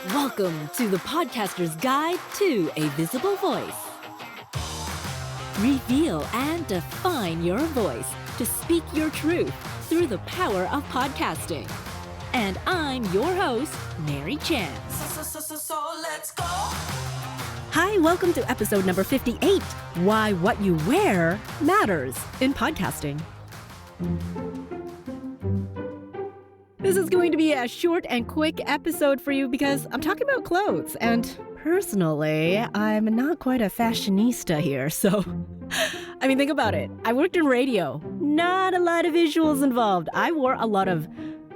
Welcome to the Podcaster's Guide to a Visible Voice. Reveal and define your voice to speak your truth through the power of podcasting. And I'm your host, Mary Chan. So let's go. Hi, welcome to episode number 58, Why What You Wear Matters in Podcasting. This is going to be a short and quick episode for you because I'm talking about clothes, and personally, I'm not quite a fashionista here, so think about it. I worked in radio. Not a lot of visuals involved. I wore a lot of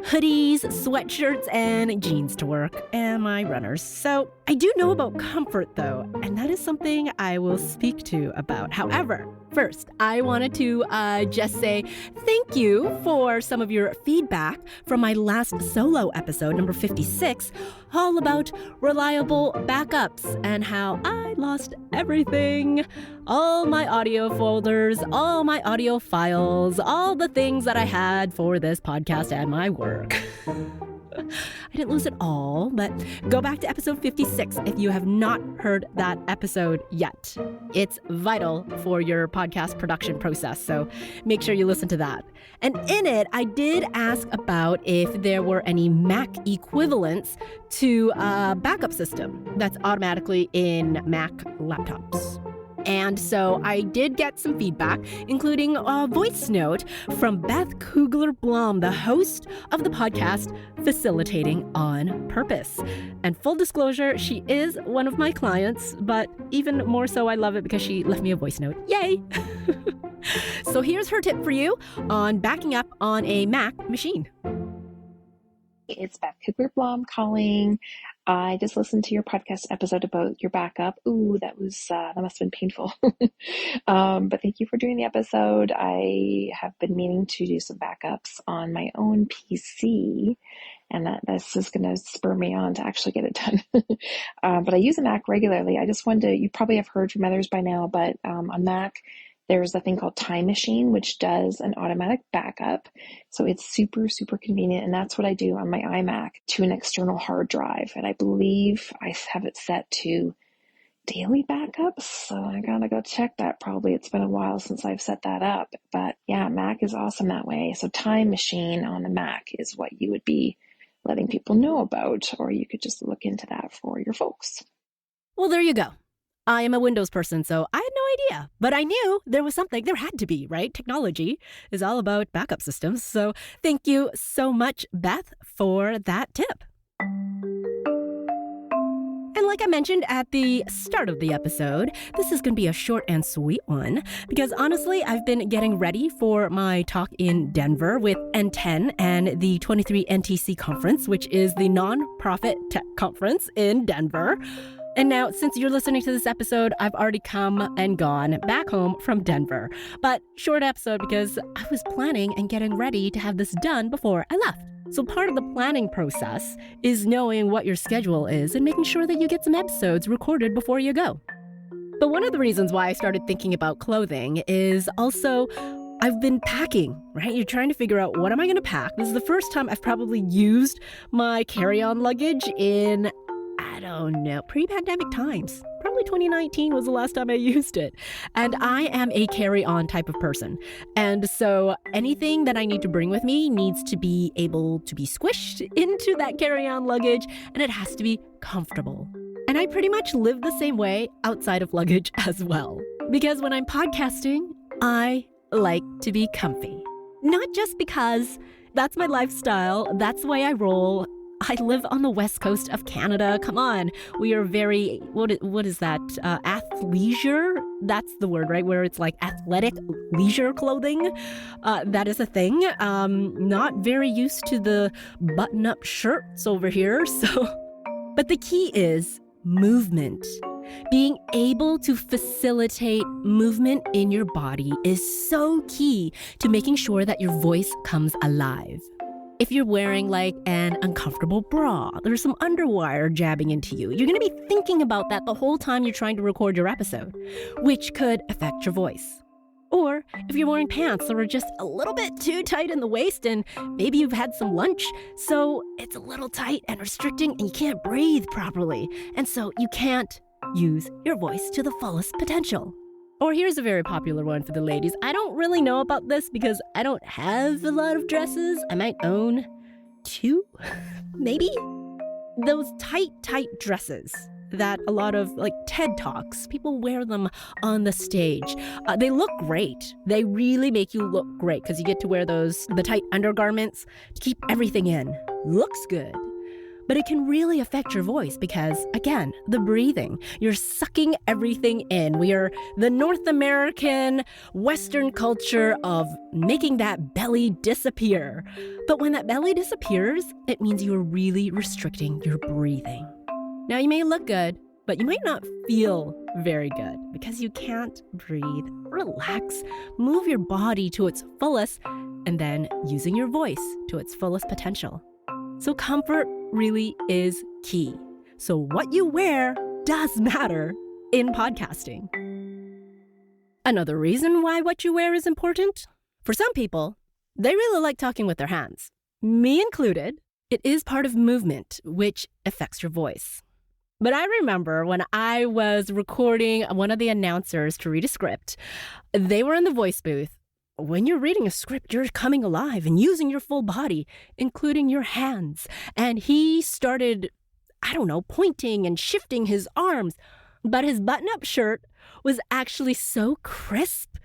hoodies, sweatshirts, and jeans to work, and my runners. So I do know about comfort, though, and that is something I will speak to about. However, first, I wanted to just say thank you for some of your feedback from my last solo episode, number 56, all about reliable backups and how I lost everything. All my audio folders, all my audio files, all the things that I had for this podcast and my work. I didn't lose it all, but go back to episode 56 if you have not heard that episode yet. It's vital for your podcast production process, so make sure you listen to that. And in it, I did ask about if there were any Mac equivalents to a backup system that's automatically in Mac laptops. And so I did get some feedback, including a voice note from Beth Kugler-Blom, the host of the podcast Facilitating on Purpose. And full disclosure, she is one of my clients, but even more so, I love it because she left me a voice note. Yay! So here's her tip for you on backing up on a Mac machine. It's Beth Kugler-Blom calling. I just listened to your podcast episode about your backup. Ooh, that must have been painful. But thank you for doing the episode. I have been meaning to do some backups on my own PC, and this is going to spur me on to actually get it done. But I use a Mac regularly. I just wanted to, you probably have heard from others by now, but on Mac, there's a thing called Time Machine, which does an automatic backup. So it's super, super convenient. And that's what I do on my iMac to an external hard drive. And I believe I have it set to daily backups. So I gotta go check that probably. It's been a while since I've set that up. But yeah, Mac is awesome that way. So Time Machine on the Mac is what you would be letting people know about, or you could just look into that for your folks. Well, there you go. I am a Windows person, so I had no idea. But I knew there was something. There had to be, right? Technology is all about backup systems. So thank you so much, Beth, for that tip. And like I mentioned at the start of the episode, this is going to be a short and sweet one because honestly, I've been getting ready for my talk in Denver with N10 and the 23 NTC conference, which is the nonprofit tech conference in Denver. And now, since you're listening to this episode, I've already come and gone back home from Denver. But short episode because I was planning and getting ready to have this done before I left. So part of the planning process is knowing what your schedule is and making sure that you get some episodes recorded before you go. But one of the reasons why I started thinking about clothing is also I've been packing, right? You're trying to figure out what am I going to pack. This is the first time I've probably used my carry-on luggage in pre-pandemic times. Probably 2019 was the last time I used it. And I am a carry-on type of person. And so anything that I need to bring with me needs to be able to be squished into that carry-on luggage, and it has to be comfortable. And I pretty much live the same way outside of luggage as well. Because when I'm podcasting, I like to be comfy. Not just because that's my lifestyle, that's the way I roll. I live on the west coast of Canada. Come on. We are very, what is that? Athleisure? That's the word, right? Where it's like athletic leisure clothing. That is a thing. Not very used to the button-up shirts over here. But the key is movement. Being able to facilitate movement in your body is so key to making sure that your voice comes alive. If you're wearing like an uncomfortable bra, there's some underwire jabbing into you. You're going to be thinking about that the whole time you're trying to record your episode, which could affect your voice. Or if you're wearing pants that are just a little bit too tight in the waist and maybe you've had some lunch, so it's a little tight and restricting and you can't breathe properly. And so you can't use your voice to the fullest potential. Or here's a very popular one for the ladies. I don't really know about this because I don't have a lot of dresses. I might own 2, maybe? Those tight dresses that a lot of TED Talks, people wear them on the stage. They look great. They really make you look great because you get to wear the tight undergarments to keep everything in. Looks good. But it can really affect your voice because, again, the breathing. You're sucking everything in. We are the North American Western culture of making that belly disappear. But when that belly disappears, it means you're really restricting your breathing. Now, you may look good, but you might not feel very good because you can't breathe. Relax, move your body to its fullest, and then using your voice to its fullest potential. So comfort really is key. So what you wear does matter in podcasting. Another reason why what you wear is important, for some people, they really like talking with their hands. Me included, it is part of movement, which affects your voice. But I remember when I was recording one of the announcers to read a script, they were in the voice booth. When you're reading a script, you're coming alive and using your full body, including your hands. And he started, pointing and shifting his arms. But his button-up shirt was actually so crisp.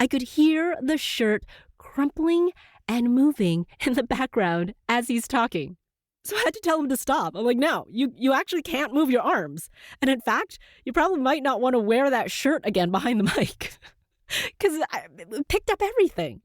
I could hear the shirt crumpling and moving in the background as he's talking. So I had to tell him to stop. I'm like, no, you actually can't move your arms. And in fact, you probably might not want to wear that shirt again behind the mic because it picked up everything.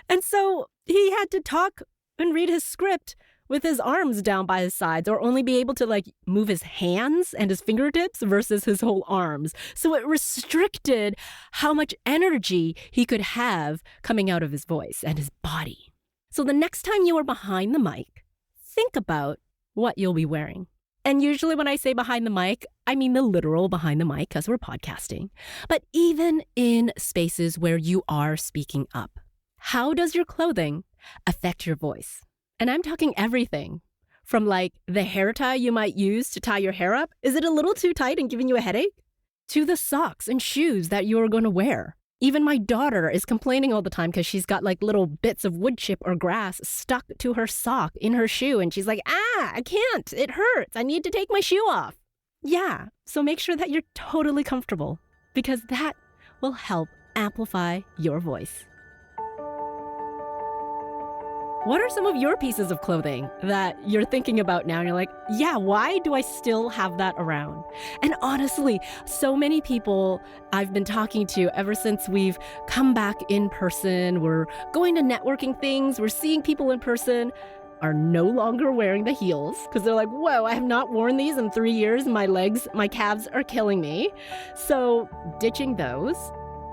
And so he had to talk and read his script with his arms down by his sides or only be able to move his hands and his fingertips versus his whole arms. So it restricted how much energy he could have coming out of his voice and his body. So the next time you are behind the mic, think about what you'll be wearing. And usually when I say behind the mic, I mean the literal behind the mic because we're podcasting. But even in spaces where you are speaking up, how does your clothing affect your voice? And I'm talking everything from the hair tie you might use to tie your hair up. Is it a little too tight and giving you a headache? To the socks and shoes that you're going to wear. Even my daughter is complaining all the time because she's got little bits of wood chip or grass stuck to her sock in her shoe. And she's like, I can't. It hurts. I need to take my shoe off. Yeah. So make sure that you're totally comfortable because that will help amplify your voice. What are some of your pieces of clothing that you're thinking about now? And you're like, yeah, why do I still have that around? And honestly, so many people I've been talking to ever since we've come back in person, we're going to networking things, we're seeing people in person, are no longer wearing the heels because they're like, whoa, I have not worn these in 3 years. My legs, my calves are killing me. So ditching those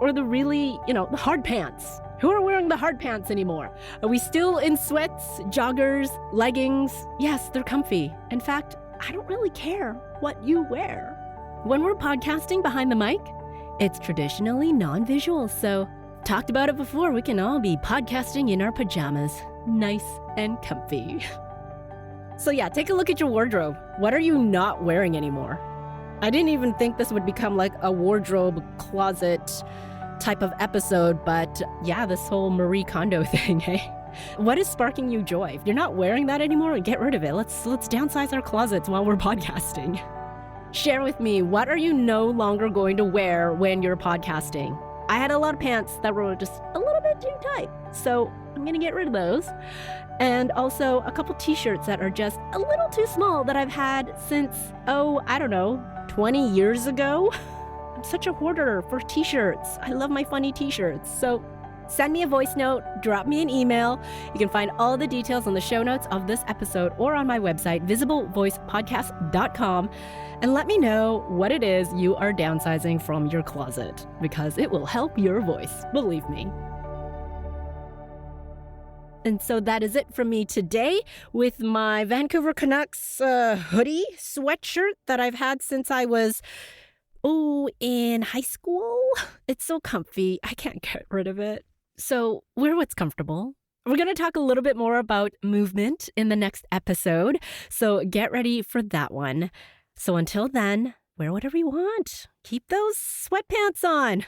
or the really, the hard pants. Who are wearing the hard pants anymore? Are we still in sweats, joggers, leggings? Yes, they're comfy. In fact, I don't really care what you wear. When we're podcasting behind the mic, it's traditionally non-visual, so talked about it before, we can all be podcasting in our pajamas, nice and comfy. So yeah, take a look at your wardrobe. What are you not wearing anymore? I didn't even think this would become a wardrobe closet type of episode, but yeah, this whole Marie Kondo thing, hey? What is sparking you joy? If you're not wearing that anymore, get rid of it. Let's downsize our closets while we're podcasting. Share with me, what are you no longer going to wear when you're podcasting? I had a lot of pants that were just a little bit too tight, so I'm gonna get rid of those. And also a couple t-shirts that are just a little too small that I've had since, 20 years ago. I'm such a hoarder for t-shirts. I love my funny t-shirts. So send me a voice note, drop me an email. You can find all the details on the show notes of this episode or on my website, visiblevoicepodcast.com, and let me know what it is you are downsizing from your closet because it will help your voice, believe me. And so that is it from me today with my Vancouver Canucks hoodie sweatshirt that I've had since I was Oh, in high school? It's so comfy. I can't get rid of it. So wear what's comfortable. We're going to talk a little bit more about movement in the next episode. So get ready for that one. So until then, wear whatever you want. Keep those sweatpants on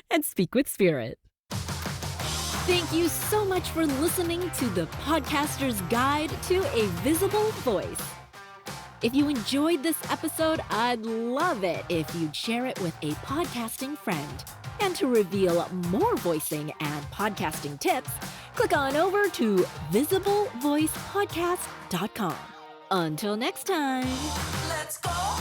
and speak with spirit. Thank you so much for listening to the Podcaster's Guide to a Visible Voice. If you enjoyed this episode, I'd love it if you'd share it with a podcasting friend. And to reveal more voicing and podcasting tips, click on over to visiblevoicepodcast.com. Until next time. Let's go.